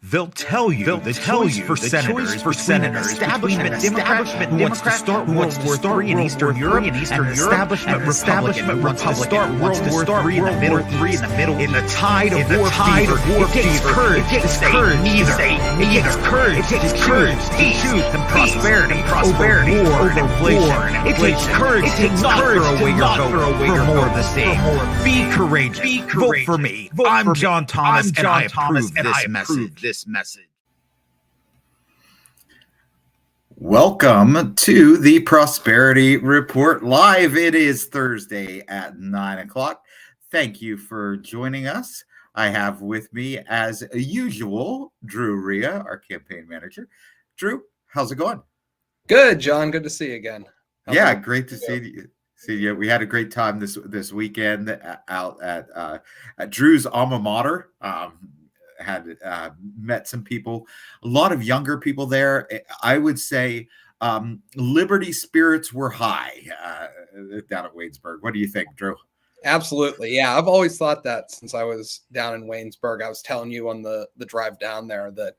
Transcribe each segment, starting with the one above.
They'll tell you the choice for senators between an establishment Democrat who wants to start World War III in Eastern Europe and an establishment Republican who wants to start World War III in the Middle East. In the tide of war fever, it takes courage to say neither. It takes courage to choose prosperity over war and inflation. It takes courage to not throw away your vote for more of the same. Be courageous. Vote for me. I'm John Thomas, and I approve this message. Welcome to the Prosperity Report Live. It is Thursday at 9 o'clock. Thank you for joining us. I have with me, as usual, Drew Rhea, our campaign manager. Drew, how's it going? Good, John. Good to see you again. Great to see you. We had a great time this weekend out at Drew's alma mater. Had met some people, a lot of younger people there. I would say liberty spirits were high down at Waynesburg. What do you think, Drew? Absolutely. Yeah, I've always thought that since I was down in Waynesburg. I was telling you on the drive down there that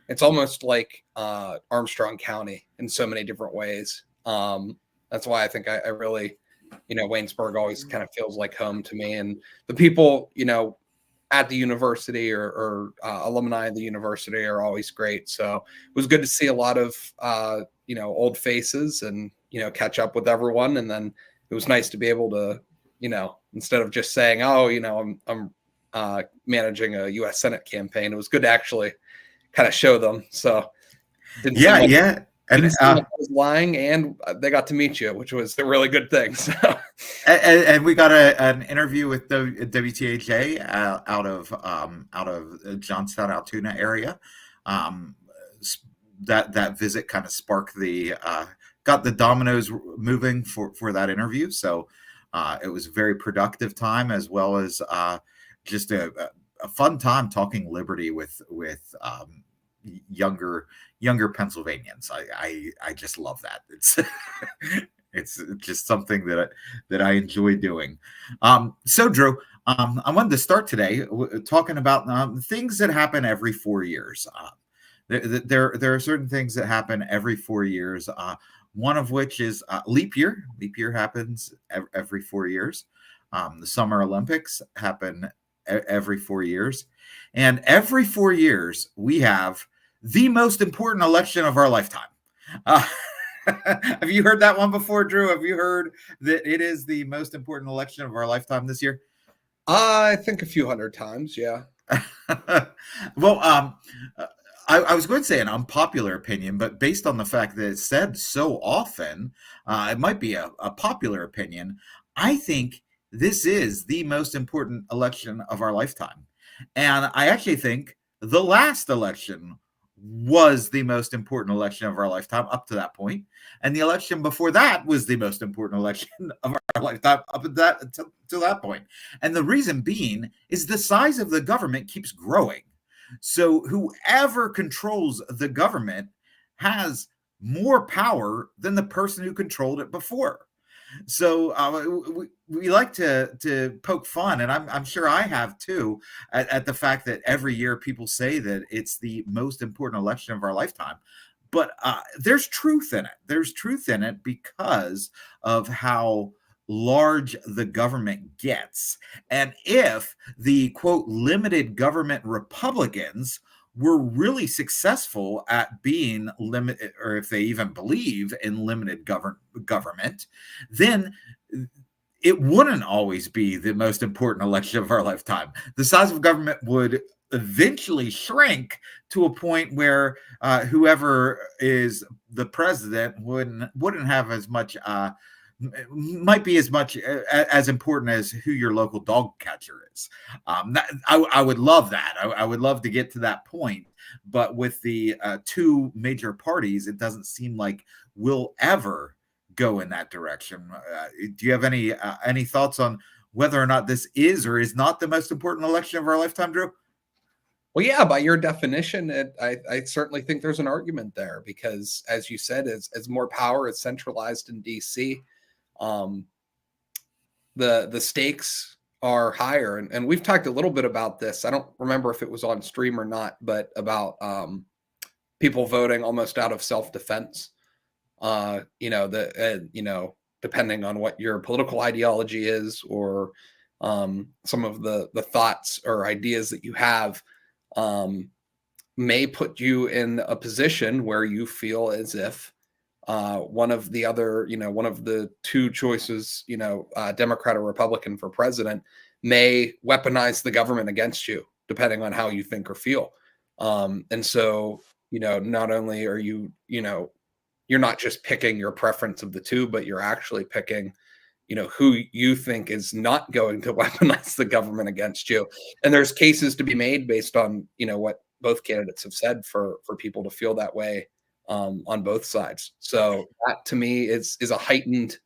it's almost like Armstrong County in so many different ways. That's why I think I really, Waynesburg always kind of feels like home to me. And the people, at the university or alumni of the university are always great. So it was good to see a lot of, old faces and, catch up with everyone. And then it was nice to be able to, instead of just saying, I'm managing a U.S. Senate campaign, it was good to actually kind of show them. So and I was lying, and they got to meet you, which was a really good thing. So. And we got an interview with the WTAJ out of Johnstown, Altoona area. That visit kind of sparked got the dominoes moving for that interview. So it was a very productive time, as well as just a fun time talking liberty with younger Pennsylvanians. I just love that. It's just something that I enjoy doing. So Drew, I wanted to start today talking about things that happen every 4 years. There are certain things that happen every 4 years. One of which is leap year. Leap year happens every 4 years. The Summer Olympics happen every 4 years, and every 4 years we have the most important election of our lifetime. Have you heard that one before, Drew? Have you heard that it is the most important election of our lifetime this year? I think a few hundred times, yeah. Well, I was going to say an unpopular opinion, but based on the fact that it's said so often, it might be a popular opinion. I think this is the most important election of our lifetime. And I actually think the last election was the most important election of our lifetime up to that point, and the election before that was the most important election of our lifetime up to that point. And the reason being is the size of the government keeps growing. So whoever controls the government has more power than the person who controlled it before. So we like to poke fun, and I'm sure I have too, at the fact that every year people say that it's the most important election of our lifetime. But there's truth in it. There's truth in it because of how large the government gets. And if the, quote, limited government Republicans were really successful at being limited, or if they even believe in limited government, then it wouldn't always be the most important election of our lifetime. The size of government would eventually shrink to a point where whoever is the president wouldn't have as much might be as much as important as who your local dog catcher is. I would love that. I would love to get to that point. But with the two major parties, it doesn't seem like we'll ever go in that direction. Do you have any thoughts on whether or not this is or is not the most important election of our lifetime, Drew? Well, yeah, by your definition, I certainly think there's an argument there because, as you said, as more power is centralized in D.C., the stakes are higher. And we've talked a little bit about this. I don't remember if it was on stream or not, but about people voting almost out of self-defense. Depending on what your political ideology is, or some of the thoughts or ideas that you have, may put you in a position where you feel as if one of the two choices, Democrat or Republican for president, may weaponize the government against you, depending on how you think or feel. And so, not only are you're not just picking your preference of the two, but you're actually picking, who you think is not going to weaponize the government against you. And there's cases to be made based on, what both candidates have said for people to feel that way on both sides. So that to me is a heightened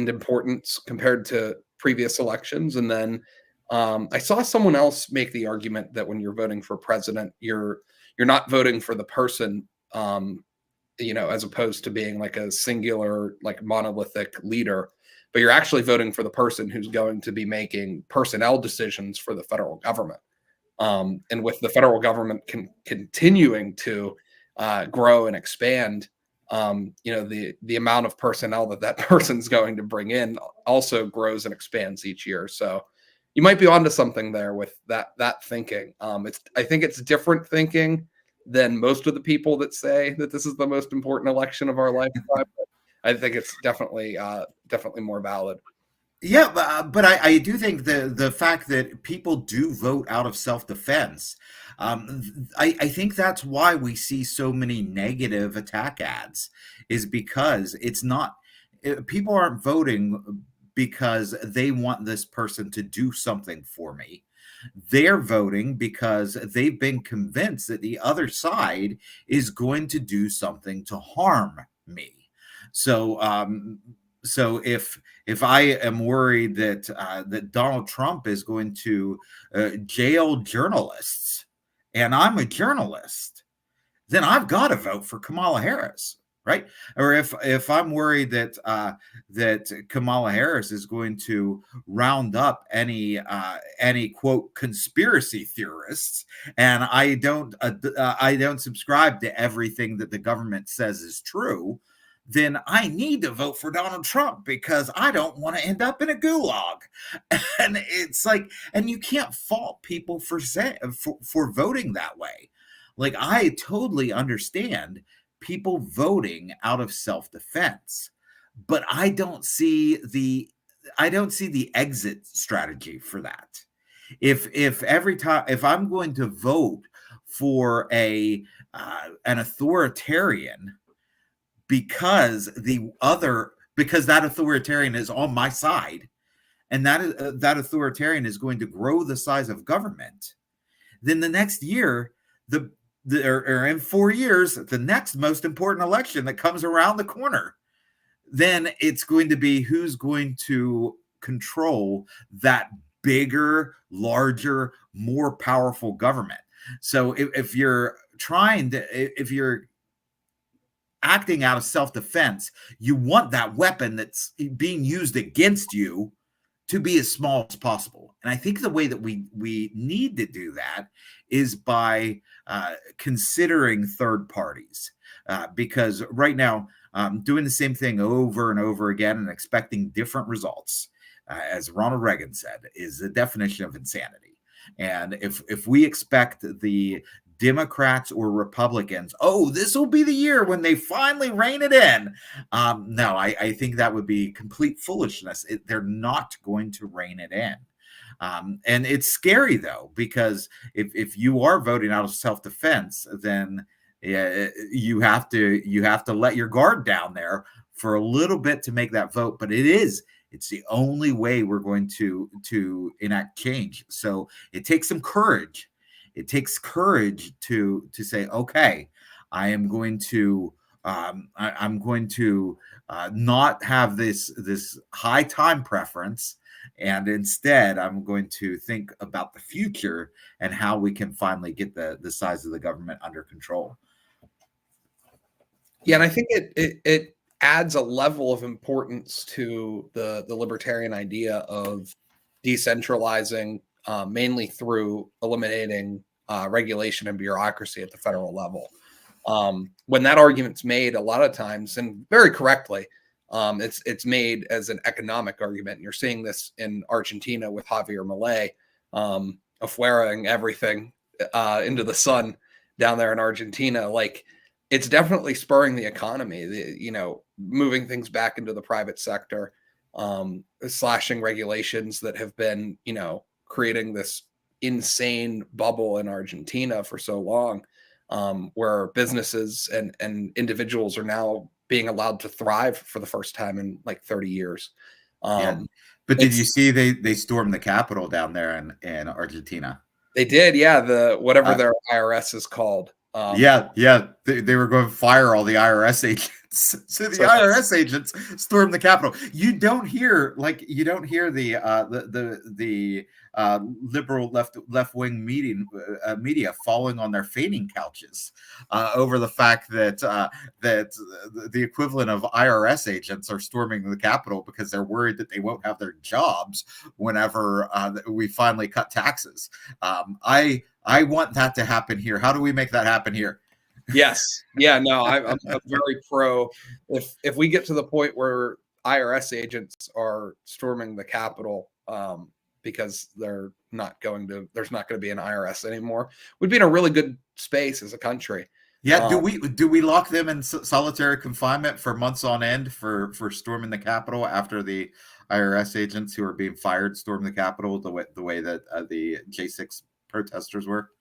importance compared to previous elections. And then I saw someone else make the argument that when you're voting for president, you're not voting for the person, as opposed to being like a singular, like monolithic leader, but you're actually voting for the person who's going to be making personnel decisions for the federal government. And with the federal government continuing to grow and expand, the amount of personnel that person's going to bring in also grows and expands each year. So you might be onto something there with that thinking. I think it's different thinking than most of the people that say that this is the most important election of our lifetime. I think it's definitely more valid. Yeah, but I do think the fact that people do vote out of self-defense, I think that's why we see so many negative attack ads, is because it's not, people aren't voting because they want this person to do something for me. They're voting because they've been convinced that the other side is going to do something to harm me. So, if I am worried that that Donald Trump is going to jail journalists, and I'm a journalist, then I've got to vote for Kamala Harris, right? Or if I'm worried that that Kamala Harris is going to round up any quote conspiracy theorists, and I don't subscribe to everything that the government says is true, then I need to vote for Donald Trump because I don't want to end up in a gulag. And it's like, and you can't fault people for voting that way. Like, I totally understand people voting out of self-defense, but I don't see the exit strategy for that. If every time, if I'm going to vote for an authoritarian because that authoritarian is on my side, and that authoritarian is going to grow the size of government, then the next year, or in 4 years, the next most important election that comes around the corner, then it's going to be who's going to control that bigger, larger, more powerful government. So if you're acting out of self-defense, you want that weapon that's being used against you to be as small as possible. And I think the way that we need to do that is by considering third parties, because right now, doing the same thing over and over again and expecting different results, as Ronald Reagan said, is the definition of insanity. And if we expect the Democrats or Republicans, oh, this will be the year when they finally rein it in. No, I think that would be complete foolishness. They're not going to rein it in. And it's scary, though, because if you are voting out of self-defense, then you have to let your guard down there for a little bit to make that vote. But it's the only way we're going to enact change. So it takes some courage. It takes courage to say, okay, I am going to I'm going to not have this high time preference, and instead I'm going to think about the future and how we can finally get the size of the government under control. Yeah, and I think it adds a level of importance to the libertarian idea of decentralizing, mainly through eliminating regulation and bureaucracy at the federal level. When that argument's made, a lot of times, and very correctly, it's made as an economic argument. And you're seeing this in Argentina with Javier Milei, afueraing everything into the sun down there in Argentina. Like, it's definitely spurring the economy, moving things back into the private sector, slashing regulations that have been, creating this insane bubble in Argentina for so long, where businesses and individuals are now being allowed to thrive for the first time in like 30 years. Yeah. But did you see they stormed the Capitol down there in Argentina? They did, yeah. Whatever their IRS is called. Yeah. They were going to fire all the IRS agents. So the IRS agents stormed the Capitol. You don't hear the liberal left-wing media falling on their fainting couches over the fact that the equivalent of IRS agents are storming the Capitol because they're worried that they won't have their jobs whenever we finally cut taxes. I want that to happen here. How do we make that happen here? Yes. Yeah, no, I'm very pro. If we get to the point where IRS agents are storming the Capitol because there's not going to be an IRS anymore, we'd be in a really good space as a country. Yeah. Do we lock them in solitary confinement for months on end for storming the Capitol after the IRS agents who are being fired storm the Capitol the way that the J6 protesters were?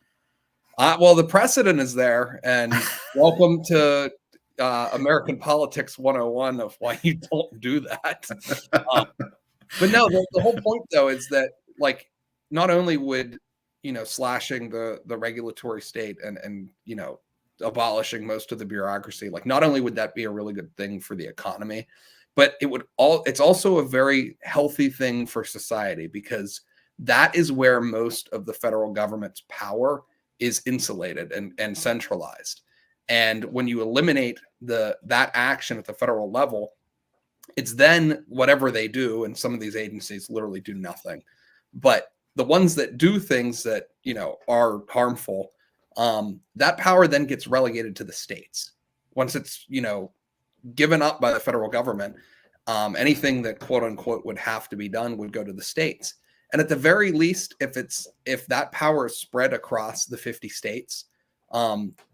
Well, the precedent is there, and welcome to American Politics 101 of why you don't do that. But no, the whole point, though, is that, like, not only would, slashing the regulatory state and abolishing most of the bureaucracy, like, not only would that be a really good thing for the economy, but it's also a very healthy thing for society, because that is where most of the federal government's power is insulated and centralized. And when you eliminate that action at the federal level, it's then whatever they do, and some of these agencies literally do nothing. But the ones that do things that, are harmful, that power then gets relegated to the states. Once it's, given up by the federal government, anything that quote unquote would have to be done would go to the states. And at the very least, if that power is spread across the 50 states,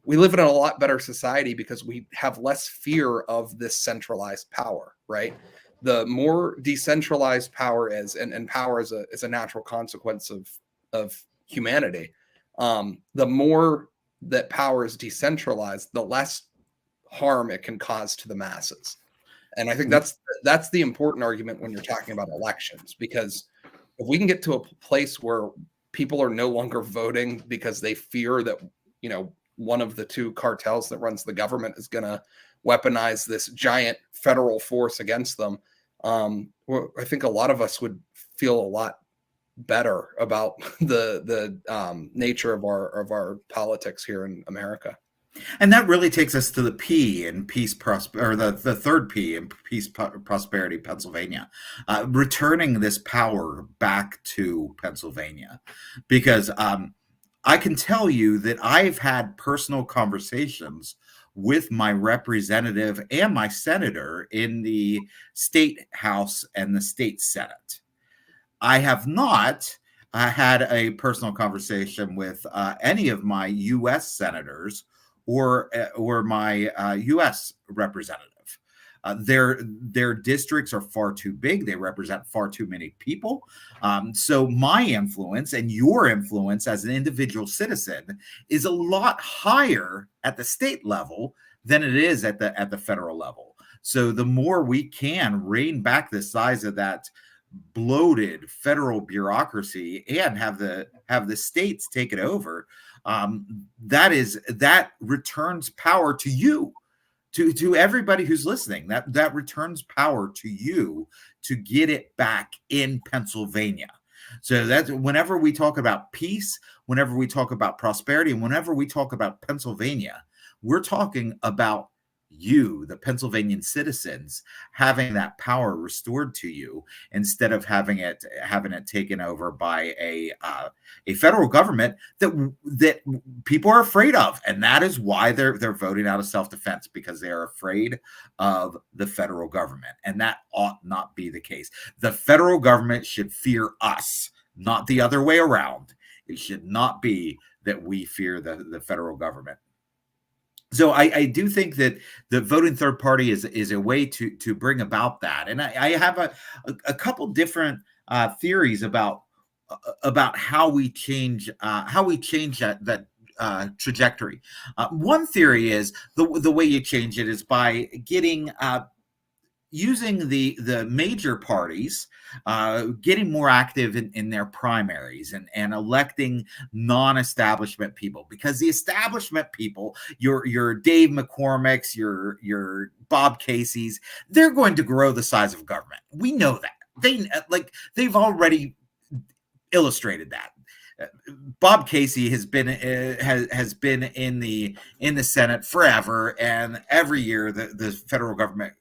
we live in a lot better society because we have less fear of this centralized power, right? The more decentralized power is, and power is a natural consequence of humanity, the more that power is decentralized, the less harm it can cause to the masses. And I think that's the important argument when you're talking about elections, because if we can get to a place where people are no longer voting because they fear that, one of the two cartels that runs the government is going to weaponize this giant federal force against them, I think a lot of us would feel a lot better about the nature of our politics here in America. And that really takes us to the P in peace, or the third P in peace, prosperity, Pennsylvania, returning this power back to Pennsylvania, because I can tell you that I've had personal conversations with my representative and my senator in the state house and the state senate. I have not had a personal conversation with any of my U.S. senators or my U.S. representative. Their districts are far too big. They represent far too many people. So my influence and your influence as an individual citizen is a lot higher at the state level than it is at the federal level. So the more we can rein back the size of that bloated federal bureaucracy and have the states take it over, that returns power to you, to everybody who's listening. That returns power to you to get it back in Pennsylvania. So that's whenever we talk about peace, whenever we talk about prosperity, and whenever we talk about Pennsylvania, we're talking about you, the Pennsylvanian citizens, having that power restored to you instead of having it taken over by a federal government that people are afraid of, and that is why they're voting out of self-defense, because they are afraid of the federal government, and that ought not be the case. The federal government should fear us, not the other way around. It should not be that we fear the federal government. So I do think that the voting third party is a way to bring about that, and I have a couple different theories about how we change that trajectory. One theory is the way you change it is by getting using the major parties, getting more active in their primaries and electing non-establishment people, because the establishment people, your Dave McCormick's, your Bob Casey's, they're going to grow the size of government. We know that. They've already illustrated that. Bob Casey has been in the Senate forever, and every year the federal government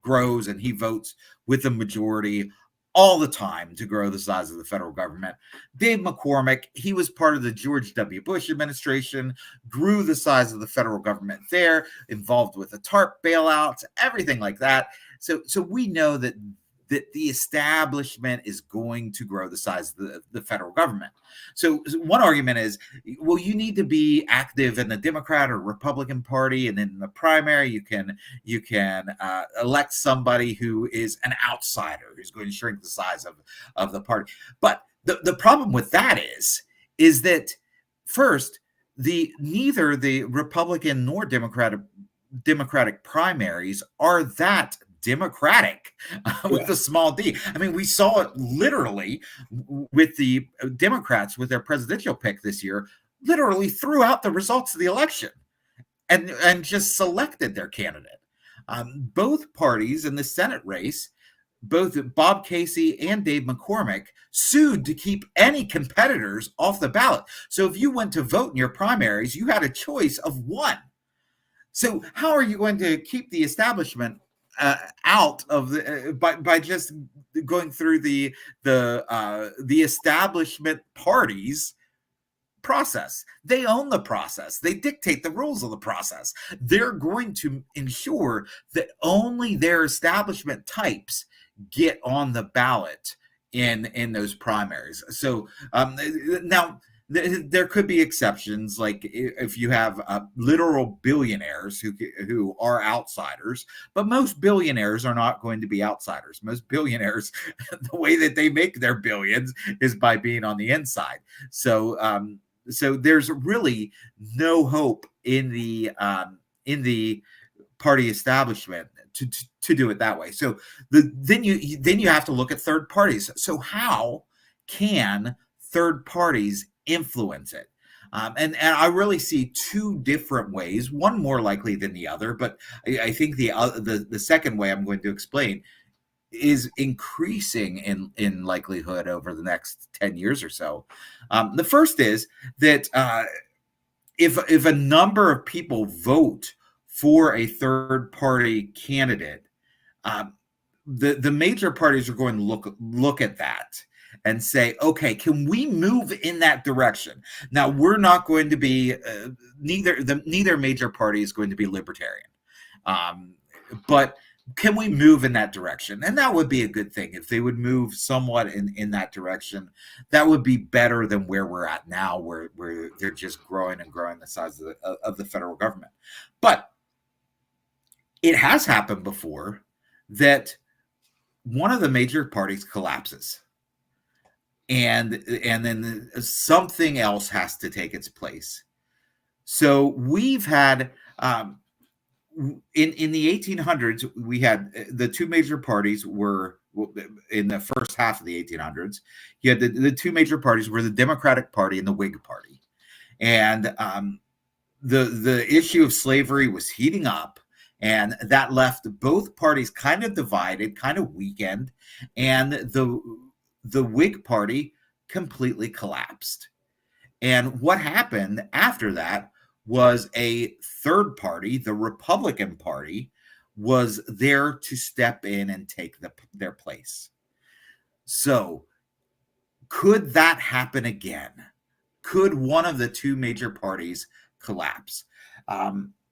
grows, and he votes with the majority all the time to grow the size of the federal government. Dave McCormick, he was part of the George W. Bush administration, grew the size of the federal government there, involved with the TARP bailouts, everything like that. So we know that the establishment is going to grow the size of the federal government. So one argument is, well, you need to be active in the Democrat or Republican Party, and then in the primary, you can elect somebody who is an outsider who's going to shrink the size of the party. But the problem with that is that, first, neither the Republican nor Democratic primaries are that democratic with a small d. I mean, we saw it literally with the Democrats with their presidential pick this year, literally threw out the results of the election and just selected their candidate. Both parties in the Senate race, both Bob Casey and Dave McCormick, sued to keep any competitors off the ballot. So if you went to vote in your primaries, you had a choice of one. So how are you going to keep the establishment out of by just going through the establishment parties process? They own the process. They dictate the rules of the process. They're going to ensure that only their establishment types get on the ballot in those primaries. So now there could be exceptions, like if you have literal billionaires who are outsiders, but most billionaires are not going to be outsiders. Most billionaires, the way that they make their billions is by being on the inside. So there's really no hope in the party establishment to do it that way. So then you have to look at third parties. So how can third parties influence it? And I really see two different ways, one more likely than the other, but I think the second way I'm going to explain is increasing in likelihood over the next 10 years or so. The first is that if a number of people vote for a third party candidate, the major parties are going to look at that and say, okay, can we move in that direction? Now, we're not going to be neither major party is going to be libertarian, but can we move in that direction? And that would be a good thing if they would move somewhat in that direction. That would be better than where we're at now, where they're just growing and growing the size of the federal government. But it has happened before that one of the major parties collapses, and then something else has to take its place. So we've had in the 1800s, we had the two major parties were in the first half of the 1800s. You had the two major parties were the Democratic Party and the Whig Party, and the issue of slavery was heating up. And that left both parties kind of divided, kind of weakened, and the Whig Party completely collapsed. And what happened after that was a third party, the Republican Party, was there to step in and take their place. So, could that happen again? Could one of the two major parties collapse?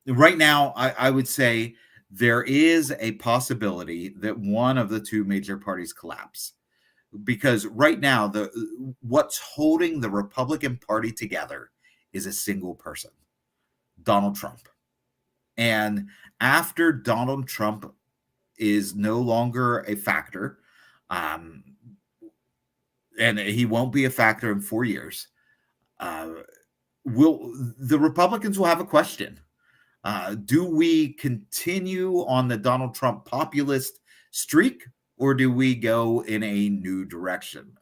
Right now, I would say there is a possibility that one of the two major parties collapse, because right now what's holding the Republican Party together is a single person, Donald Trump. And after Donald Trump is no longer a factor, and he won't be a factor in 4 years, the Republicans will have a question. Do we continue on the Donald Trump populist streak, or do we go in a new direction?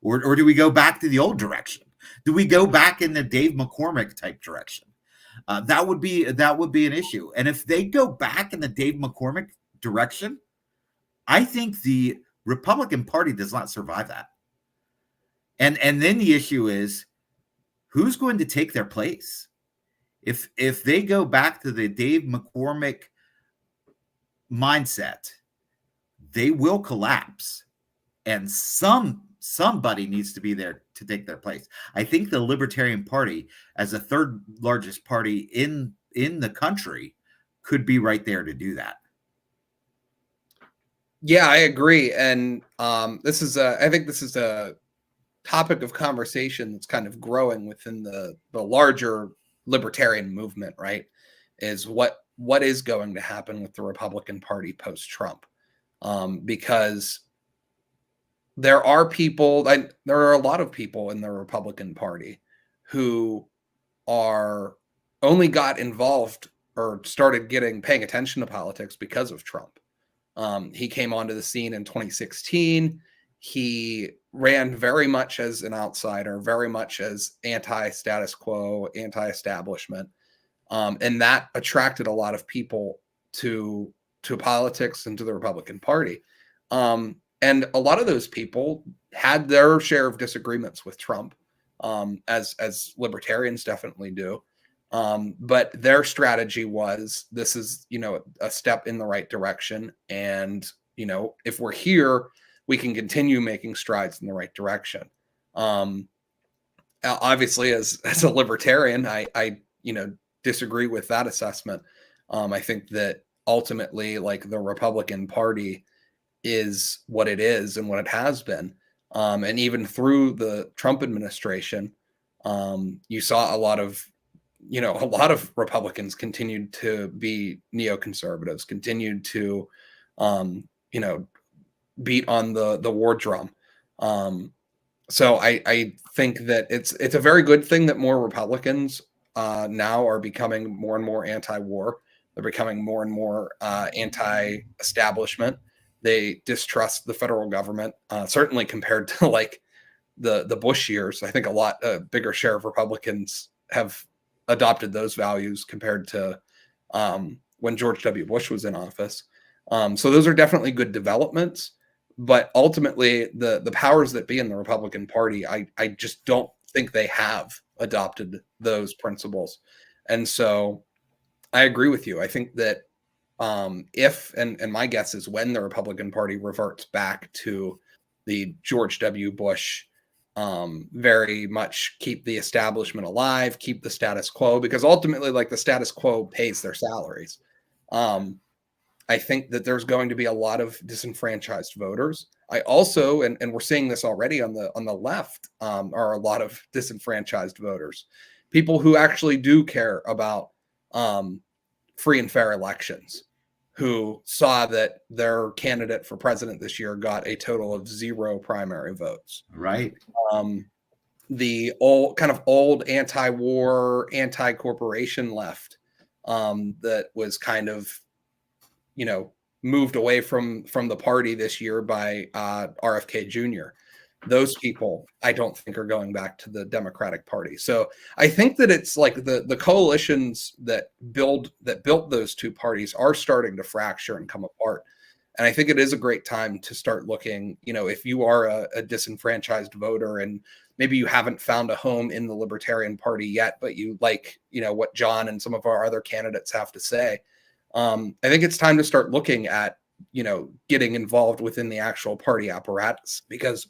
Or do we go back to the old direction? Do we go back in the Dave McCormick type direction? That would be an issue. And if they go back in the Dave McCormick direction, I think the Republican Party does not survive that. And then the issue is, who's going to take their place? If they go back to the Dave McCormick mindset, they will collapse, and somebody needs to be there to take their place. I think the Libertarian Party, as the third largest party in the country, could be right there to do that. Yeah, I agree. And I think this is a topic of conversation that's kind of growing within the larger libertarian movement, right? Is what is going to happen with the Republican Party post-Trump? Because there are a lot of people in the Republican Party who only got involved or started paying attention to politics because of Trump. He came onto the scene in 2016. He ran very much as an outsider, very much as anti-status quo, anti-establishment. And that attracted a lot of people to politics and to the Republican Party. And a lot of those people had their share of disagreements with Trump, as libertarians definitely do. But their strategy was, this is, a step in the right direction. And, if we're here, we can continue making strides in the right direction. Obviously, as a libertarian, I disagree with that assessment. I think that ultimately, like, the Republican Party is what it is and what it has been. And even through the Trump administration, you saw a lot of Republicans continued to be neoconservatives, continued to, beat on the war drum. So I think that it's a very good thing that more Republicans now are becoming more and more anti-war. They're becoming more and more anti-establishment. They distrust the federal government, certainly compared to like the Bush years. I think a bigger share of Republicans have adopted those values compared to when George W. Bush was in office. So those are definitely good developments. But ultimately, the powers that be in the Republican Party, I just don't think they have adopted those principles. And so I agree with you. I think that if my guess is when the Republican Party reverts back to the George W. Bush, very much keep the establishment alive, keep the status quo, because ultimately, like, the status quo pays their salaries. I think that there's going to be a lot of disenfranchised voters. I also, and we're seeing this already on the left, are a lot of disenfranchised voters, people who actually do care about free and fair elections, who saw that their candidate for president this year got a total of 0 primary votes. Right. The old anti-war, anti-corporation left that was kind of, moved away from the party this year by RFK Jr. Those people, I don't think, are going back to the Democratic Party. So I think that it's like the coalitions that built those two parties are starting to fracture and come apart. And I think it is a great time to start looking, if you are a disenfranchised voter and maybe you haven't found a home in the Libertarian Party yet, but you like, what John and some of our other candidates have to say. I think it's time to start looking at, getting involved within the actual party apparatus, because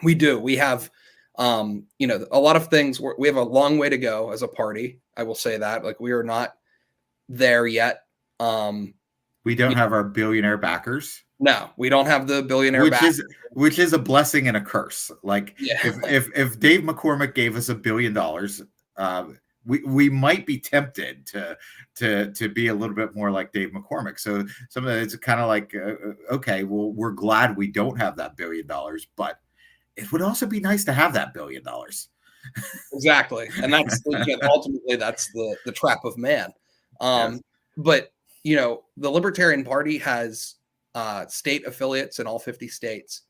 we have, a lot of things. We have a long way to go as a party. I will say that, like, we are not there yet. We don't have our billionaire backers. No, we don't have the billionaire which is a blessing and a curse. Like, yeah. if Dave McCormick gave us $1 billion, we might be tempted to be a little bit more like Dave McCormick. So some of it's kind of like, okay, well, we're glad we don't have that $1 billion, but it would also be nice to have that $1 billion. Exactly, and that's ultimately that's the trap of man. Yes. But the Libertarian Party has state affiliates in all 50 states.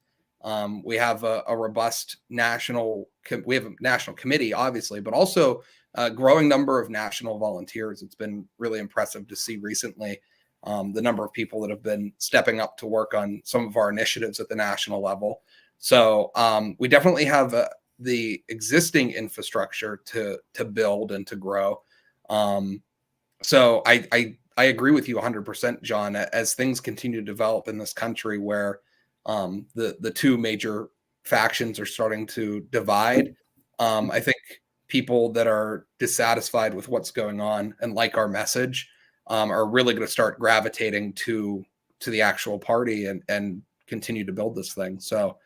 We have a robust national committee, obviously, but also a growing number of national volunteers. It's been really impressive to see recently the number of people that have been stepping up to work on some of our initiatives at the national level. So we definitely have the existing infrastructure to build and to grow. So I agree with you 100%, John. As things continue to develop in this country, where the two major factions are starting to divide, I think people that are dissatisfied with what's going on and like our message are really going to start gravitating to the actual party and continue to build this thing. So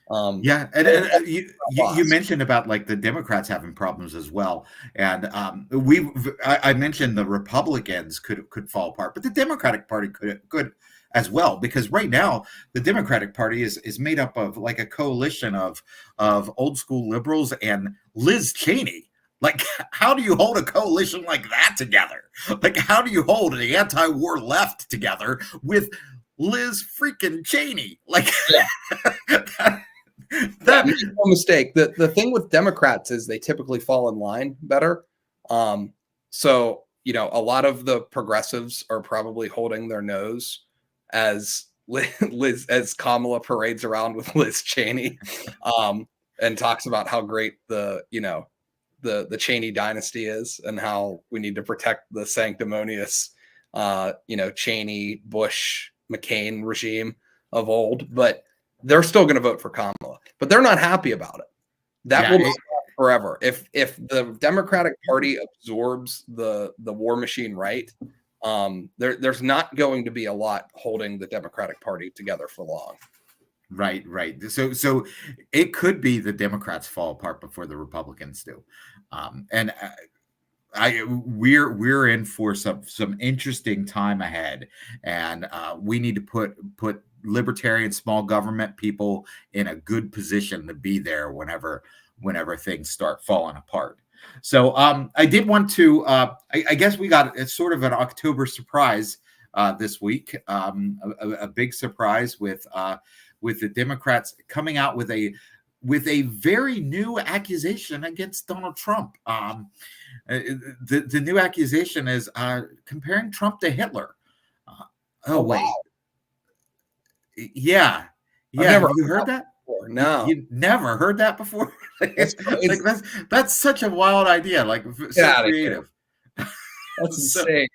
and you mentioned about like the Democrats having problems as well, and I mentioned the Republicans could fall apart, but the Democratic Party could as well, because right now the Democratic Party is made up of like a coalition of old school liberals and Liz Cheney. Like, how do you hold a coalition like that together? Like, how do you hold the anti-war left together with Liz freaking Cheney? Like, yeah. That makes no mistake. The thing with Democrats is they typically fall in line better. So, a lot of the progressives are probably holding their nose as as Kamala parades around with Liz Cheney, and talks about how great the Cheney dynasty is and how we need to protect the sanctimonious, Cheney, Bush, McCain regime of old. But they're still going to vote for Kamala, but they're not happy about it. That will last forever. If the Democratic Party absorbs the war machine right, there's not going to be a lot holding the Democratic Party together for long. Right. So it could be the Democrats fall apart before the Republicans do, and we're in for some interesting time ahead, and we need to put libertarian small government people in a good position to be there whenever things start falling apart. So I did want to I guess we got it's sort of an October surprise this week, a big surprise with the Democrats coming out with a very new accusation against Donald Trump. The new accusation is comparing Trump to Hitler. Wait. Wow. Yeah. Have you heard that? Before. No, you never heard that before. That's such a wild idea. Like, so creative. That's insane.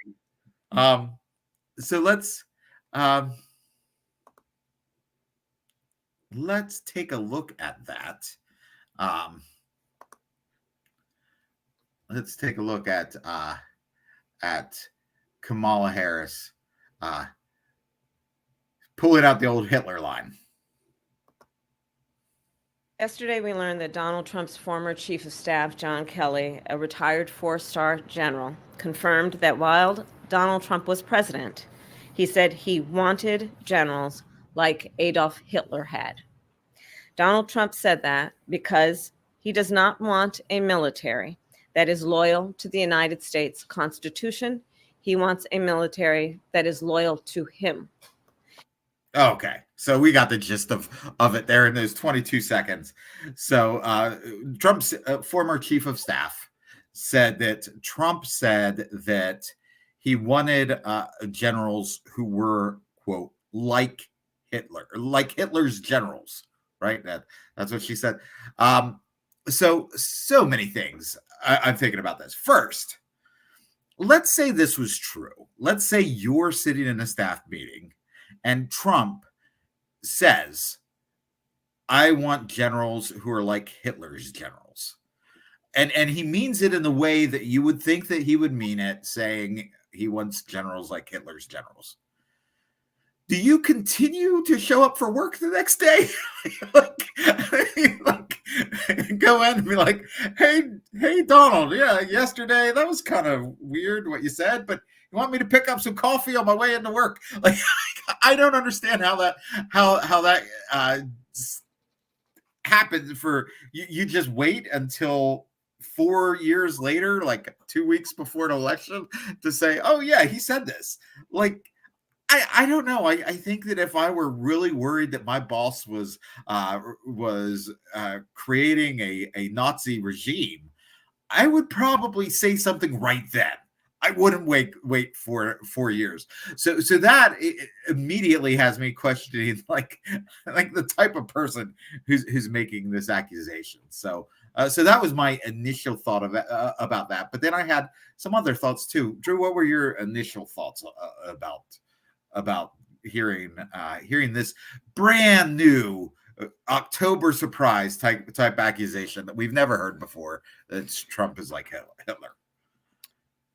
So let's take a look at that. Let's take a look at Kamala Harris pulling out the old Hitler line. Yesterday, we learned that Donald Trump's former chief of staff, John Kelly, a retired four-star general, confirmed that while Donald Trump was president, he said he wanted generals like Adolf Hitler had. Donald Trump said that because he does not want a military that is loyal to the United States Constitution. He wants a military that is loyal to him. Okay, so we got the gist of it there in those 22 seconds. So Trump's former chief of staff said that Trump said that he wanted generals who were, quote, like Hitler, like Hitler's generals, right? That's what she said. so many things I'm thinking about this. First, let's say this was true. Let's say you're sitting in a staff meeting and Trump says, I want generals who are like Hitler's generals. And he means it in the way that you would think that he would mean it, saying he wants generals like Hitler's generals. Do you continue to show up for work the next day? like, go in and be like, hey, Donald, yeah, yesterday that was kind of weird what you said, but you want me to pick up some coffee on my way into work? Like, I don't understand how that happened. For you just wait until 4 years later, like 2 weeks before an election, to say, oh yeah, he said this. Like, I don't know. I think that if I were really worried that my boss was creating a Nazi regime, I would probably say something right then. I wouldn't wait for 4 years. So that immediately has me questioning like the type of person who's making this accusation. So that was my initial thought of about that. But then I had some other thoughts too. Drew, what were your initial thoughts about hearing this brand new October surprise type accusation that we've never heard before, that Trump is like Hitler?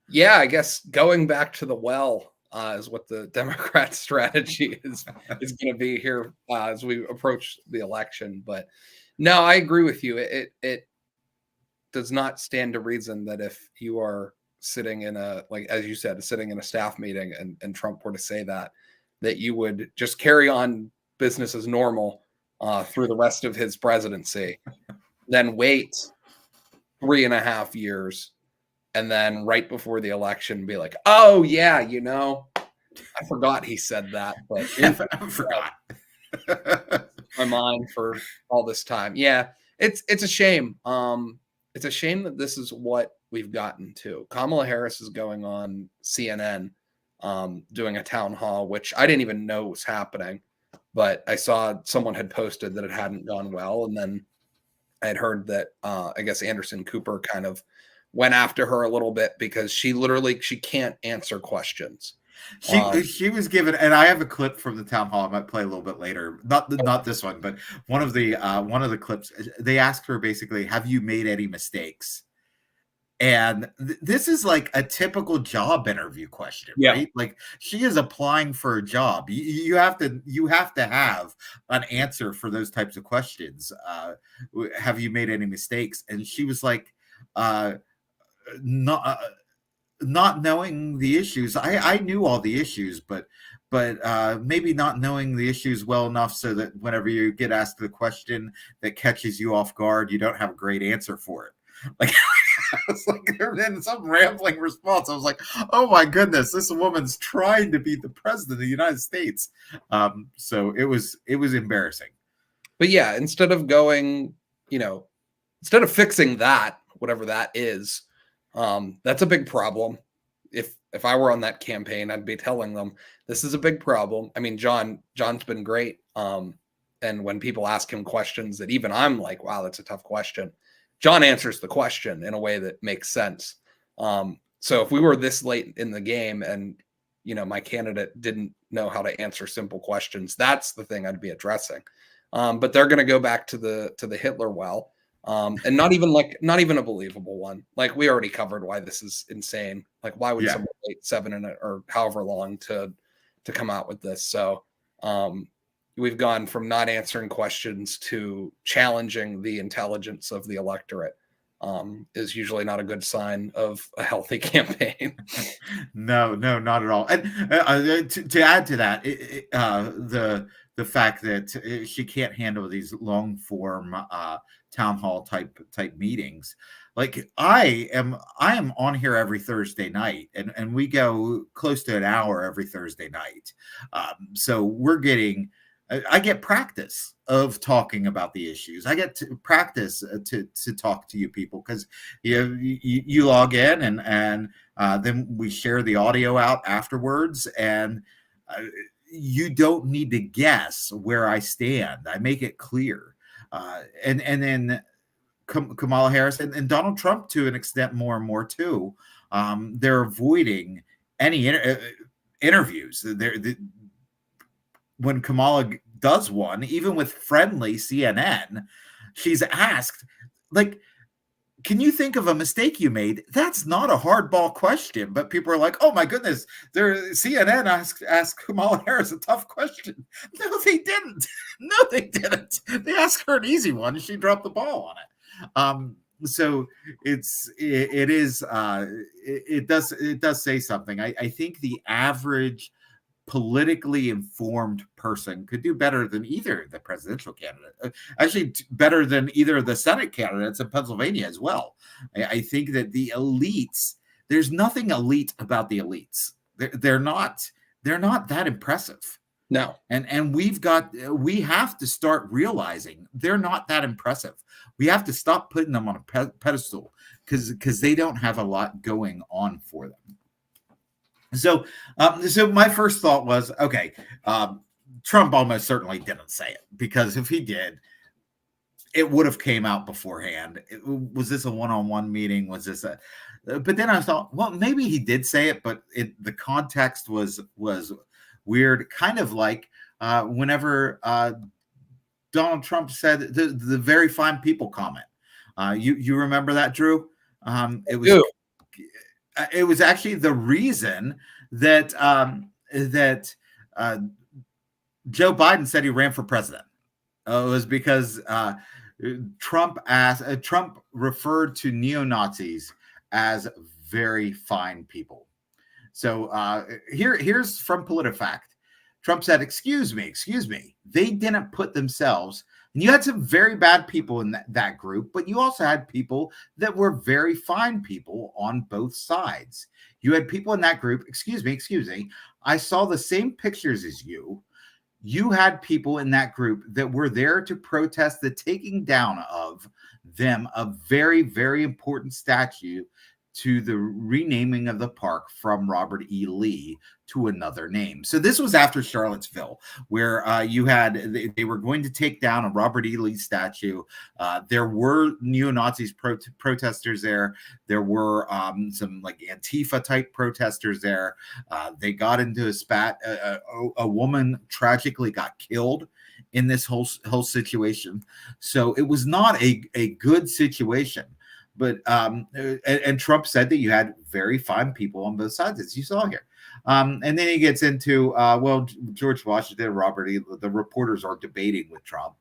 Yeah, I guess going back to the well is what the Democrat strategy is going to be here as we approach the election. But no, I agree with you. It does not stand to reason that if you are sitting in a, like, as you said, sitting in a staff meeting and Trump were to say that you would just carry on business as normal through the rest of his presidency, then wait 3.5 years, and then right before the election be like, oh yeah, I forgot he said that, but I forgot my mind for all this time. Yeah, it's a shame. It's a shame that this is what we've gotten to. Kamala Harris is going on CNN doing a town hall, which I didn't even know was happening, but I saw someone had posted that it hadn't gone well. And then I had heard that I guess Anderson Cooper kind of went after her a little bit because she can't answer questions. She was given, and I have a clip from the town hall I might play a little bit later. Not this one, but one of the clips. They asked her basically, "Have you made any mistakes?" And this is like a typical job interview question, right? Like, she is applying for a job. You have to have an answer for those types of questions. Have you made any mistakes? And she was like, not knowing the issues. I knew all the issues, but maybe not knowing the issues well enough so that whenever you get asked the question that catches you off guard, you don't have a great answer for it. Like, it's like in some rambling response. I was like, oh my goodness, this woman's trying to be the president of the United States. So it was embarrassing. But yeah, instead of fixing that, whatever that is, that's a big problem. If I were on that campaign, I'd be telling them this is a big problem. I mean, John's been great. And when people ask him questions that even I'm like, wow, that's a tough question, John answers the question in a way that makes sense. So if we were this late in the game and, my candidate didn't know how to answer simple questions, that's the thing I'd be addressing. But they're going to go back to the Hitler well. And not even a believable one. Like, we already covered why this is insane. Like, why would someone wait 7 or however long to come out with this? So we've gone from not answering questions to challenging the intelligence of the electorate. Is usually not a good sign of a healthy campaign. No, not at all. And to add to that, the fact that she can't handle these long form town hall type meetings. Like, I am on here every Thursday night, and we go close to an hour every Thursday night. So I get practice of talking about the issues. I get to practice to talk to you people, because you log in and then we share the audio out afterwards, and you don't need to guess where I stand. I make it clear, and then Kamala Harris and Donald Trump to an extent more and more too. They're avoiding any interviews. When Kamala does one, even with friendly CNN, she's asked, like, can you think of a mistake you made? That's not a hardball question, but people are like, oh my goodness, CNN asked Kamala Harris a tough question. No, they didn't. No, they didn't. They asked her an easy one, and she dropped the ball on it. So it does say something. I think the average politically informed person could do better than either the presidential candidate. Actually, better than either of the Senate candidates in Pennsylvania as well. I think that the elites, there's nothing elite about the elites. They're not that impressive. No. And we have to start realizing they're not that impressive. We have to stop putting them on a pedestal because they don't have a lot going on for them. So my first thought was, okay, Trump almost certainly didn't say it, because if he did, it would have came out beforehand. Was this a one-on-one meeting? Was this but then I thought, well, maybe he did say it, but the context was weird, kind of like whenever Donald Trump said the very fine people comment. You remember that, Drew? It was actually the reason that Joe Biden said he ran for president. It was because Trump referred to neo-Nazis as very fine people. So here's from PolitiFact. Trump said, excuse me, they didn't put themselves, and you had some very bad people in that group, but you also had people that were very fine people on both sides. You had people in that group, excuse me, I saw the same pictures as you. You had people in that group that were there to protest the taking down of them, a very, very important statue to the renaming of the park from Robert E. Lee to another name. So this was after Charlottesville, where they were going to take down a Robert E. Lee statue. There were neo-Nazis protesters there. There were some like Antifa type protesters there. They got into a spat. A woman tragically got killed in this whole situation. So it was not a good situation. But and Trump said that you had very fine people on both sides, as you saw here. And then he gets into, well, George Washington and Robert E. The reporters are debating with Trump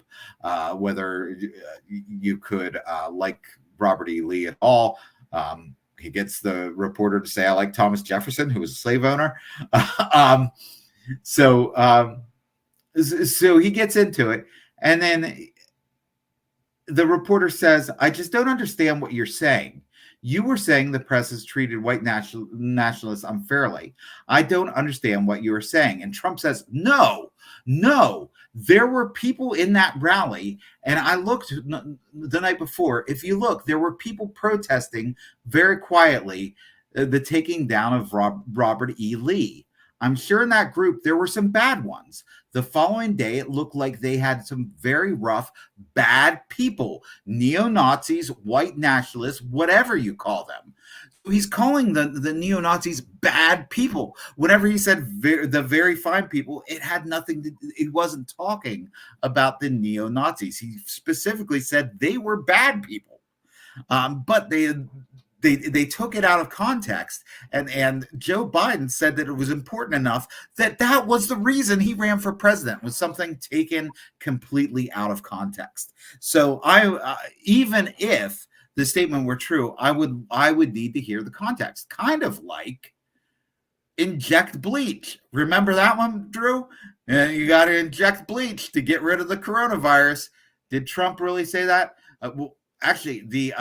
whether you could like Robert E. Lee at all. He gets the reporter to say, I like Thomas Jefferson, who was a slave owner. So he gets into it. And then the reporter says, I just don't understand what you're saying. You were saying the press has treated white nationalists unfairly. I don't understand what you were saying. And Trump says, no, there were people in that rally. And I looked the night before. If you look, there were people protesting very quietly the taking down of Robert E. Lee. I'm sure in that group, there were some bad ones. The following day, it looked like they had some very rough, bad people, neo-Nazis, white nationalists, whatever you call them. He's calling the neo-Nazis bad people. Whenever he said the very fine people, it had nothing to, it wasn't talking about the neo-Nazis. He specifically said they were bad people. But they took it out of context, and Joe Biden said that it was important enough that was the reason he ran for president, was something taken completely out of context. So even if the statement were true, I would need to hear the context, kind of like inject bleach. Remember that one, Drew? You got to inject bleach to get rid of the coronavirus. Did Trump really say that? Well, actually, the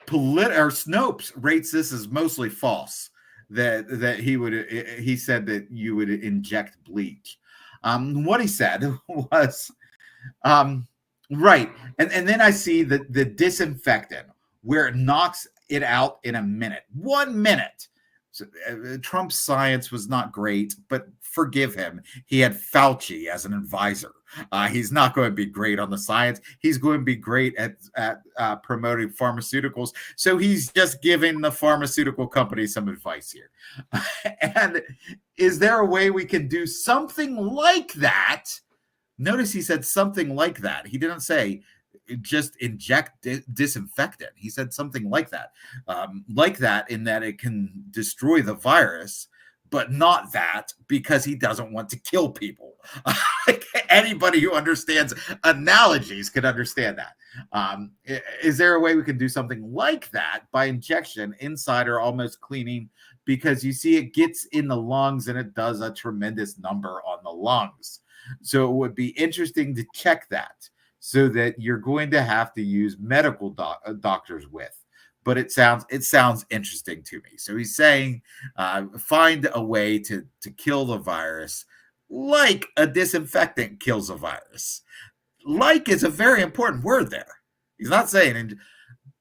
Snopes rates this as mostly false, that he said that you would inject bleach. What he said was right, and then I see the disinfectant where it knocks it out in a minute. 1 minute. So, Trump's science was not great, but forgive him. He had Fauci as an advisor. He's not going to be great on the science. He's going to be great at promoting pharmaceuticals. So he's just giving the pharmaceutical company some advice here. And is there a way we can do something like that? Notice he said something like that. He didn't say just inject disinfectant. He said something like that in that it can destroy the virus, but not that, because he doesn't want to kill people. Like, anybody who understands analogies could understand that. Is there a way we can do something like that by injection inside or almost cleaning? Because you see, it gets in the lungs and it does a tremendous number on the lungs. So it would be interesting to check that, so that you're going to have to use medical doctors with. But it sounds interesting to me. So he's saying find a way to kill the virus like a disinfectant kills a virus. Like is a very important word there. He's not saying,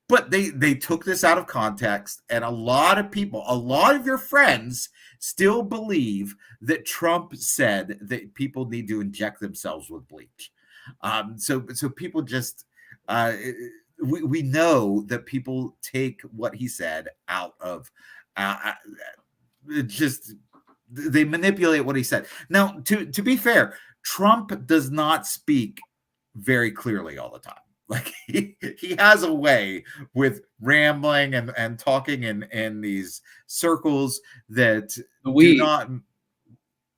but they took this out of context, and a lot of people, a lot of your friends still believe that Trump said that people need to inject themselves with bleach. So people just we know that people take what he said out of just they manipulate what he said. Now, to be fair, Trump does not speak very clearly all the time. Like he has a way with rambling and talking in these circles that do not.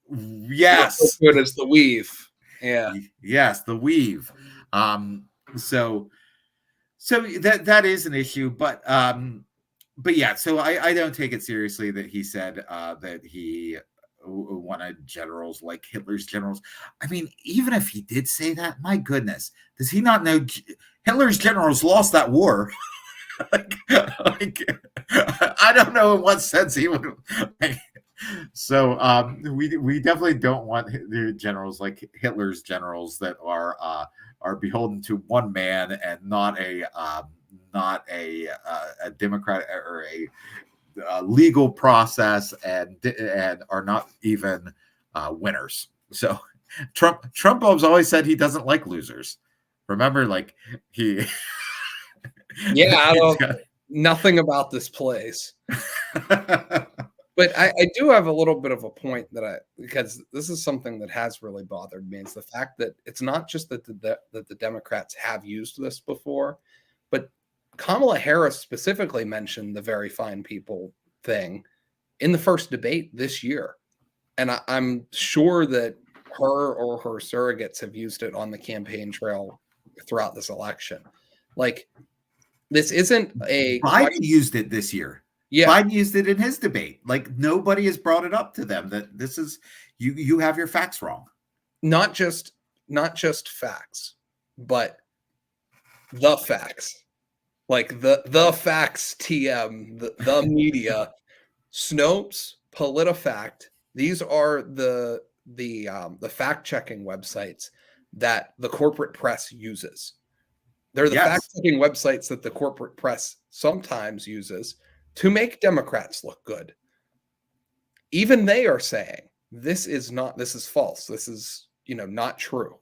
Yes, not so good as the weave. Yeah. Yes, the weave. So that is an issue, but yeah. So I don't take it seriously that he said that he wanted generals like Hitler's generals. I mean, even if he did say that, my goodness, does he not know Hitler's generals lost that war? like, I don't know in what sense he would. So we definitely don't want the generals like Hitler's generals that are beholden to one man and not a democrat or a legal process and are not even winners. So Trump has always said he doesn't like losers. Remember, like he. Yeah, I don't. Nothing about this place. But I do have a little bit of a point because this is something that has really bothered me. It's the fact that it's not just that the Democrats have used this before, but Kamala Harris specifically mentioned the very fine people thing in the first debate this year. And I'm sure that her or her surrogates have used it on the campaign trail throughout this election. Like, this isn't Biden used it this year. Yeah, Biden used it in his debate. Like, nobody has brought it up to them that this is you have your facts wrong. Not just facts, but the facts. Like the facts, TM, the media, Snopes, PolitiFact. These are the fact checking websites that the corporate press uses. They're the fact checking websites that the corporate press sometimes uses to make Democrats look good. Even they are saying this is false. This is, not true.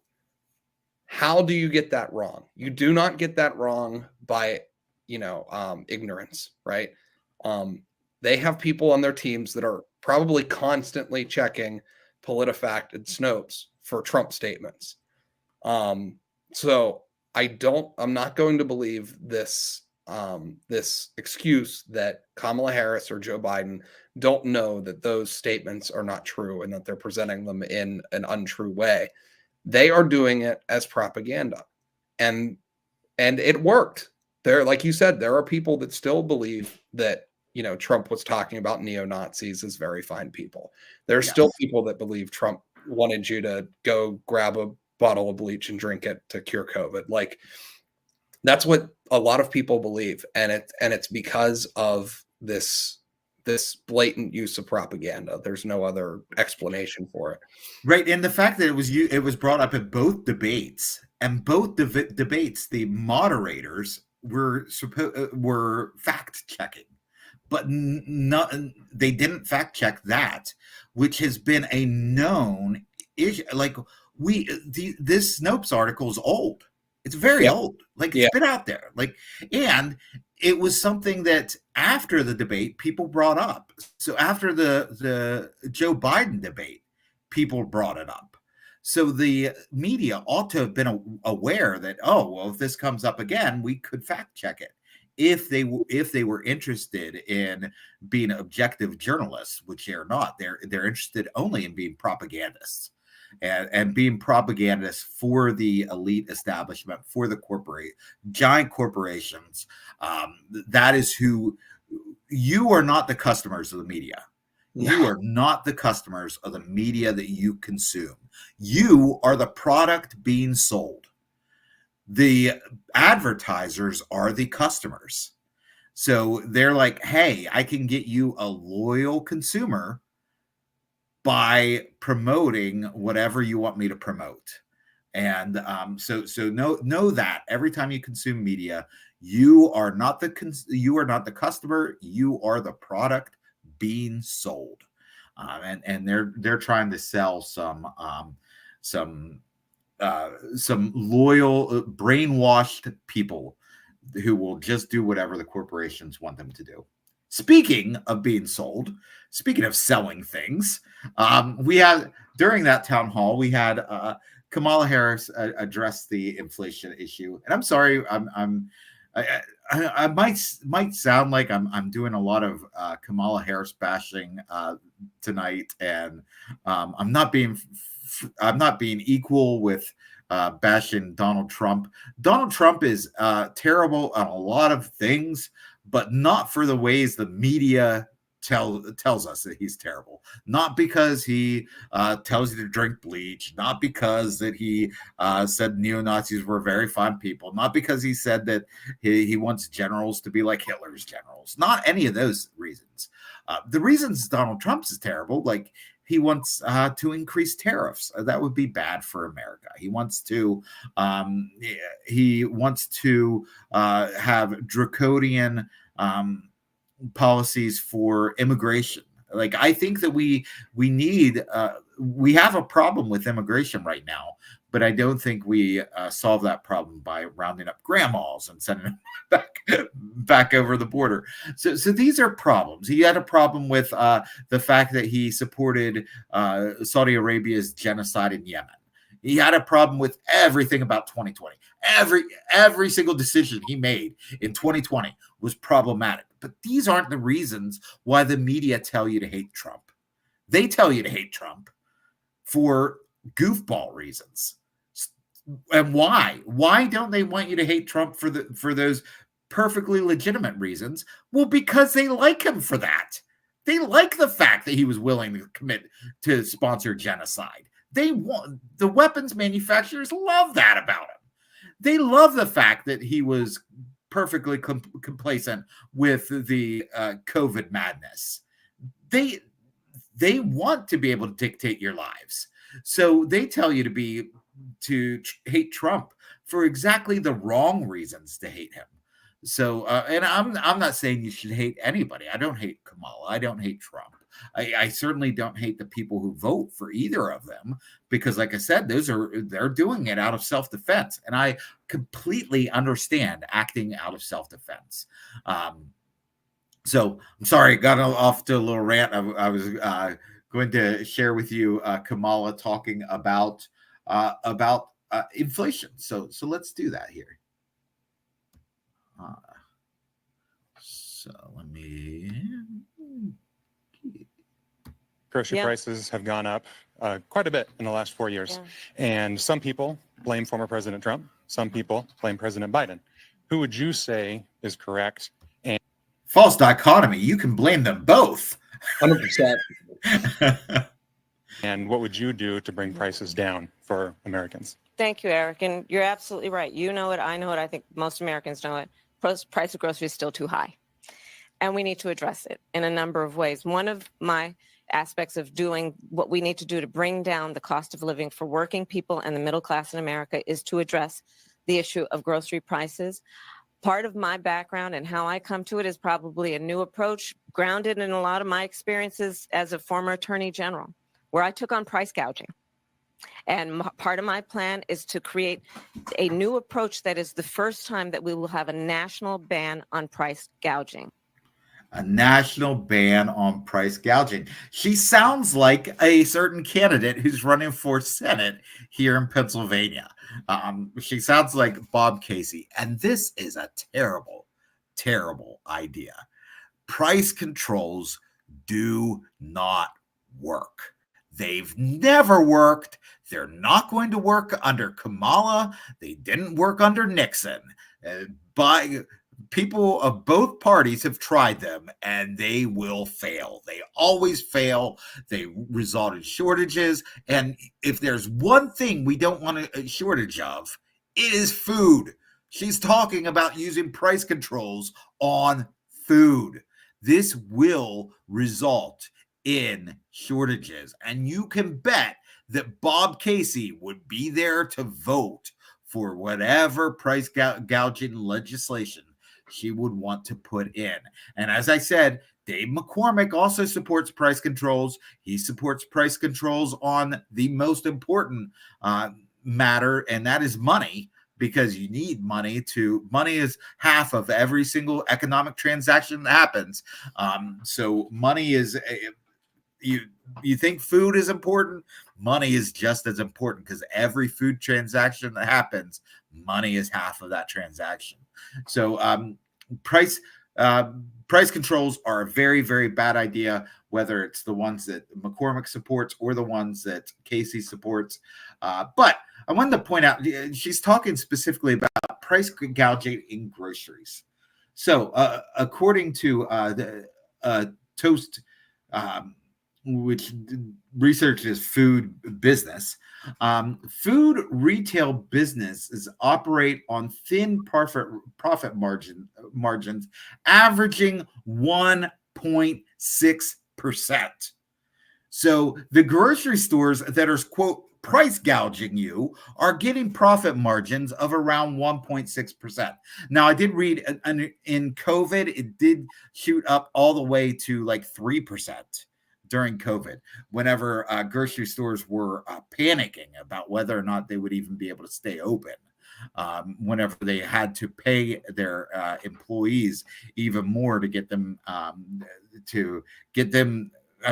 How do you get that wrong? You do not get that wrong by, ignorance, right? They have people on their teams that are probably constantly checking PolitiFact and Snopes for Trump statements. So I'm not going to believe this excuse that Kamala Harris or Joe Biden don't know that those statements are not true and that they're presenting them in an untrue way. They are doing it as propaganda, and it worked. There, like you said, there are people that still believe that Trump was talking about neo-Nazis as very fine people. There are still people that believe Trump wanted you to go grab a bottle of bleach and drink it to cure COVID. Like, that's what a lot of people believe, and it's because of this blatant use of propaganda. There's no other explanation for it. Right, and the fact that it was brought up at both debates, and both debates, the moderators were fact checking. but they didn't fact check that, which has been a known issue. Like this Snopes article is old. It's very old. Like it's been out there. Like, and it was something that after the debate people brought up. So after the Joe Biden debate, people brought it up. So the media ought to have been aware that, oh, well, if this comes up again, we could fact check it. If they were interested in being objective journalists, which they're not, they're interested only in being propagandists and being propagandists for the elite establishment, for the giant corporations. That is who you are. Not the customers of the media. You are not the customers of the media that you consume. You are the product being sold. The advertisers are the customers. So they're like, hey, I can get you a loyal consumer by promoting whatever you want me to promote. And so know that every time you consume media, you are not the customer, you are the product being sold. And they're trying to sell some loyal, brainwashed people who will just do whatever the corporations want them to do. Speaking of being sold, speaking of selling things, we had during that town hall, we had Kamala Harris address the inflation issue. And I'm sorry, I might sound like I'm doing a lot of Kamala Harris bashing tonight, and I'm not being equal with bashing Donald Trump. Donald Trump is terrible on a lot of things, but not for the ways the media tells us that he's terrible. Not because he tells you to drink bleach, not because that he said neo-Nazis were very fine people, not because he said that he wants generals to be like Hitler's generals, not any of those reasons. The reasons Donald Trump's is terrible, like he wants to increase tariffs. That would be bad for America. He wants to have draconian policies for immigration. Like, I think that we have a problem with immigration right now, but I don't think we solve that problem by rounding up grandmas and sending them back over the border. So these are problems. He had a problem with the fact that he supported Saudi Arabia's genocide in Yemen. He had a problem with everything about 2020. Every single decision he made in 2020 was problematic. But these aren't the reasons why the media tell you to hate Trump. They tell you to hate Trump for goofball reasons. And why? Why don't they want you to hate Trump for those perfectly legitimate reasons? Well, because they like him for that. They like the fact that he was willing to commit to sponsor genocide. They want the weapons manufacturers love that about him. They love the fact that he was perfectly complacent with the COVID madness. They want to be able to dictate your lives. So they tell you to hate Trump for exactly the wrong reasons to hate him. So, and I'm not saying you should hate anybody. I don't hate Kamala. I don't hate Trump. I certainly don't hate the people who vote for either of them, because, like I said, they're doing it out of self-defense, and I completely understand acting out of self-defense. So I'm sorry, got off to a little rant. I was going to share with you Kamala talking about inflation. So let's do that here. So let me. Grocery prices have gone up quite a bit in the last 4 years. Yeah. And some people blame former President Trump. Some people blame President Biden. Who would you say is correct? And false dichotomy. You can blame them both. 100%. And what would you do to bring prices down for Americans? Thank you, Eric. And you're absolutely right. You know it. I know it. I think most Americans know it. Price of groceries is still too high. And we need to address it in a number of ways. One of my aspects of doing what we need to do to bring down the cost of living for working people and the middle class in America is to address the issue of grocery prices. Part of my background and how I come to it is probably a new approach grounded in a lot of my experiences as a former attorney general, where I took on price gouging. And part of my plan is to create a new approach that is the first time that we will have a national ban on price gouging. A national ban on price gouging. She sounds like a certain candidate who's running for Senate here in Pennsylvania. She sounds like Bob Casey. And this is a terrible, terrible idea. Price controls do not work. They've never worked. They're not going to work under Kamala. They didn't work under Nixon. People of both parties have tried them and they will fail. They always fail. They result in shortages. And if there's one thing we don't want a shortage of, it is food. She's talking about using price controls on food. This will result in shortages. And you can bet that Bob Casey would be there to vote for whatever price gouging legislation she would want to put in. And as I said, Dave McCormick also supports price controls. He supports price controls on the most important matter, and that is money, because you need money is half of every single economic transaction that happens. So money is, you think food is important, money is just as important, because every food transaction that happens, money is half of that transaction. So price controls are a very, very bad idea, whether it's the ones that McCormick supports or the ones that Casey supports. But I wanted to point out, she's talking specifically about price gouging in groceries. So according to the Toast, which researches food business, food retail businesses operate on thin profit margins, averaging 1.6%. So the grocery stores that are, quote, price gouging you are getting profit margins of around 1.6%. Now, I did read in COVID, it did shoot up all the way to like 3%. During COVID, whenever grocery stores were panicking about whether or not they would even be able to stay open, whenever they had to pay their employees even more to get them, I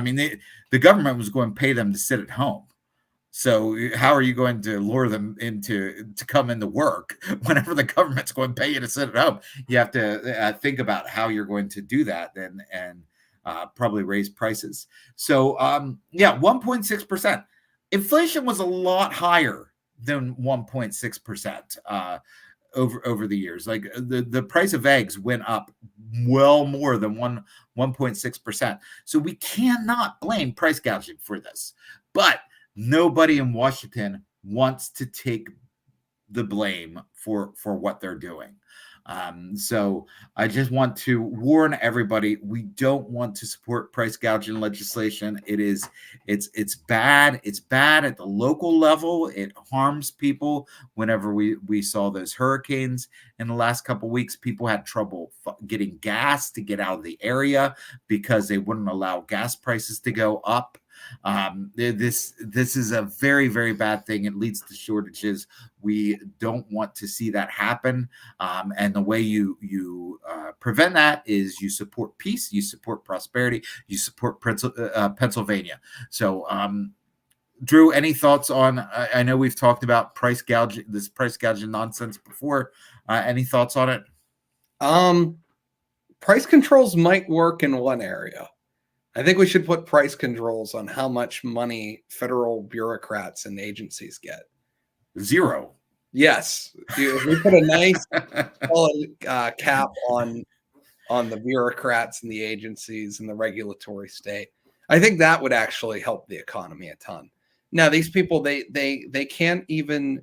mean, the government was going to pay them to sit at home. So how are you going to lure them to come into work whenever the government's going to pay you to sit at home? You have to think about how you're going to do that and probably raise prices. So, 1.6%. Inflation was a lot higher than 1.6% over the years. Like the price of eggs went up well more than 1.6%. So we cannot blame price gouging for this. But nobody in Washington wants to take the blame for what they're doing. So I just want to warn everybody, we don't want to support price gouging legislation. It's bad. It's bad at the local level. It harms people. Whenever we saw those hurricanes in the last couple of weeks, people had trouble getting gas to get out of the area because they wouldn't allow gas prices to go up. This is a very, very bad thing. It leads to shortages. We don't want to see that happen. And the way you prevent that is you support peace, you support prosperity, you support Pennsylvania. So, Drew, any thoughts on? I know we've talked about price gouging nonsense before. Any thoughts on it? Price controls might work in one area. I think we should put price controls on how much money federal bureaucrats and agencies get. Zero. Yes. If we put a nice solid cap on the bureaucrats and the agencies and the regulatory state, I think that would actually help the economy a ton. Now, these people, they can't even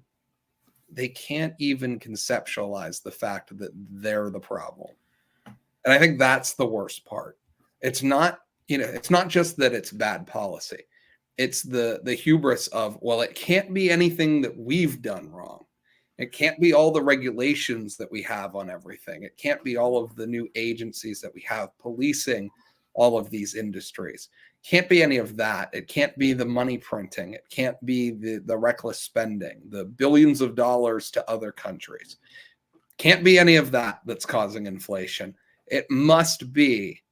conceptualize the fact that they're the problem. And I think that's the worst part. It's not just that it's bad policy. It's the hubris of, well, it can't be anything that we've done wrong. It can't be all the regulations that we have on everything. It can't be all of the new agencies that we have policing all of these industries. Can't be any of that. It can't be the money printing. It can't be the reckless spending, the billions of dollars to other countries. Can't be any of that that's causing inflation. It must be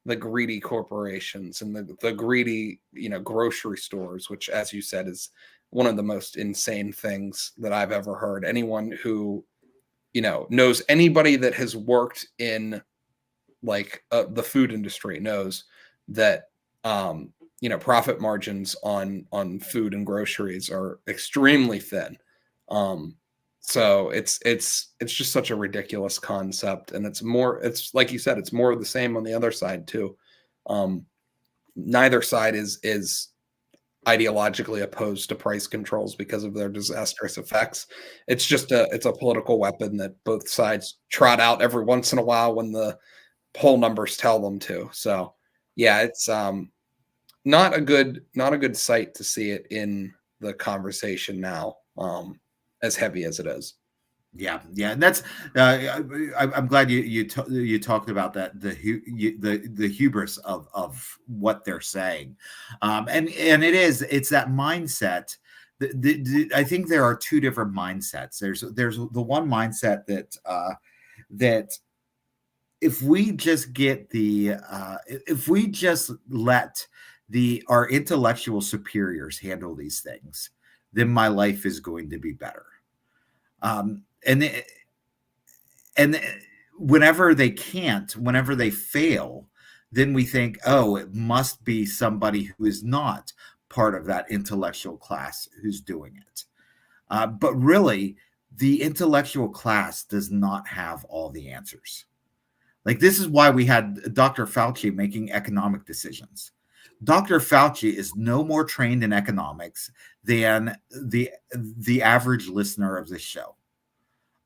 the greedy corporations and the greedy, grocery stores, which, as you said, is one of the most insane things that I've ever heard. Anyone who, knows anybody that has worked in the food industry knows that, profit margins on food and groceries are extremely thin. So it's just such a ridiculous concept, and it's like you said, it's more of the same on the other side too. Neither side is ideologically opposed to price controls because of their disastrous effects. It's just it's a political weapon that both sides trot out every once in a while when the poll numbers tell them to. So yeah, it's not a good sight to see it in the conversation now. As heavy as it is. Yeah, and that's I'm glad you talked about that, the hubris of what they're saying, and it's that mindset. I think there are two different mindsets. There's the one mindset that if we just get if we just let our intellectual superiors handle these things, then my life is going to be better. And whenever they can't, whenever they fail, then we think, oh, it must be somebody who is not part of that intellectual class who's doing it. But really, the intellectual class does not have all the answers. Like, this is why we had Dr. Fauci making economic decisions. Dr. Fauci is no more trained in economics than the average listener of this show.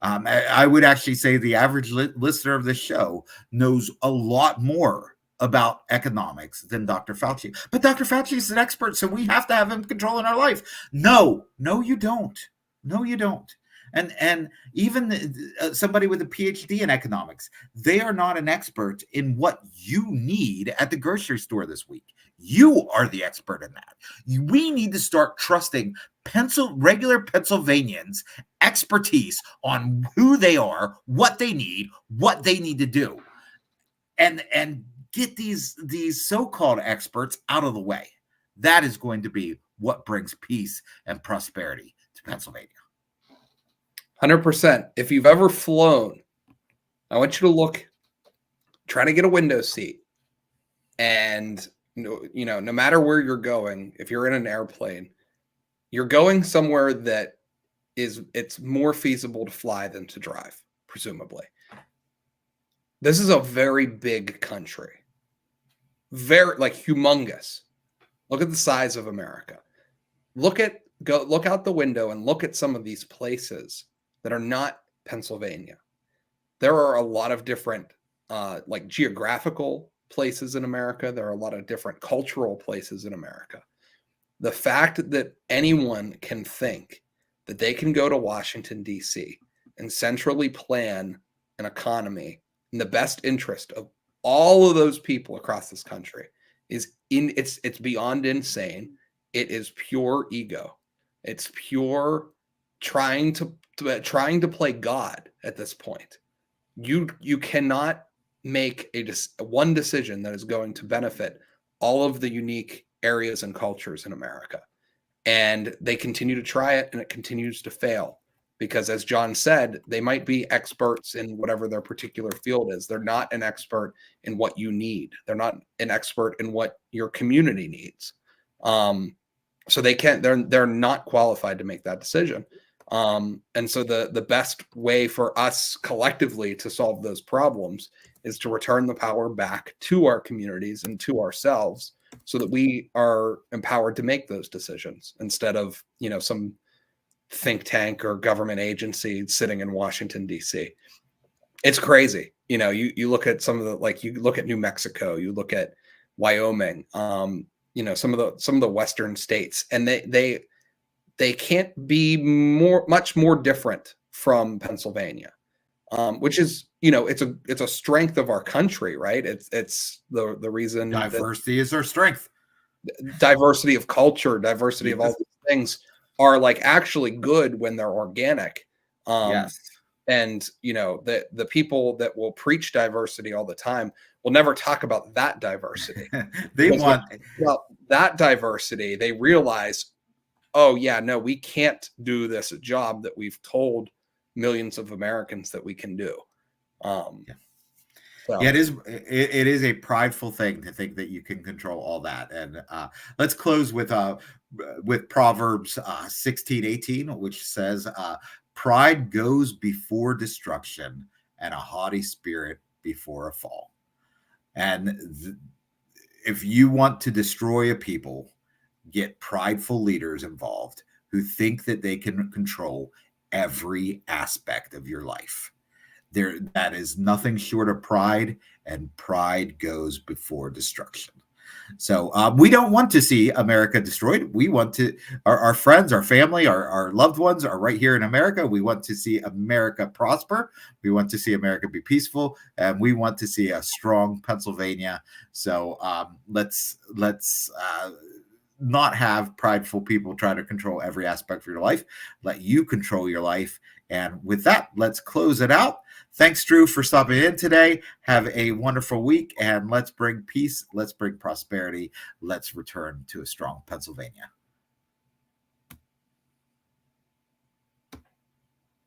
I would actually say the average listener of this show knows a lot more about economics than Dr. Fauci. But Dr. Fauci is an expert, so we have to have him controlling our life. No, you don't. No, you don't. And even somebody with a PhD in economics, they are not an expert in what you need at the grocery store this week. You are the expert in that. We need to start trusting regular Pennsylvanians' expertise on who they are, what they need to do, and get these so-called experts out of the way. That is going to be what brings peace and prosperity to Pennsylvania. 100%. If you've ever flown, I want you to try to get a window seat, and no matter where you're going, if you're in an airplane, you're going somewhere that it's more feasible to fly than to drive, presumably. This is a very big country, very humongous. Look at the size of America. Look out the window and look at some of these places that are not Pennsylvania. There are a lot of different geographical places in America. There are a lot of different cultural places in America. The fact that anyone can think that they can go to Washington, D.C. and centrally plan an economy in the best interest of all of those people across this country it's beyond insane. It is pure ego. It's pure trying to play God at this point. You cannot make one decision that is going to benefit all of the unique areas and cultures in America. And they continue to try it, and it continues to fail because, as John said, they might be experts in whatever their particular field is. They're not an expert in what you need. They're not an expert in what your community needs. So they're not qualified to make that decision. And so the best way for us collectively to solve those problems is to return the power back to our communities and to ourselves so that we are empowered to make those decisions instead of, some think tank or government agency sitting in Washington, D.C. It's crazy. You look at some of the, you look at New Mexico, you look at Wyoming, some of the Western states, and they can't be much more different from Pennsylvania, which is, it's a strength of our country, right? It's the reason Diversity is our strength. Diversity of culture, diversity of all these things are like actually good when they're organic. Yes. And the people that will preach diversity all the time will never talk about that diversity. They want that diversity. They realize, oh yeah, no, we can't do this job that we've told millions of Americans that we can do. Yeah, it is a prideful thing to think that you can control all that. And let's close with Proverbs 16:18, which says, pride goes before destruction and a haughty spirit before a fall. And if you want to destroy a people, get prideful leaders involved who think that they can control every aspect of your life. That is nothing short of pride, and pride goes before destruction. So we don't want to see America destroyed. We want to, our friends, our family, our loved ones are right here in America. We want to see America prosper. We want to see America be peaceful, and we want to see a strong Pennsylvania. So let's not have prideful people try to control every aspect of your life. Let you control your life. And with that, let's close it out. Thanks, Drew, for stopping in today. Have a wonderful week, and let's bring peace. Let's bring prosperity. Let's return to a strong Pennsylvania.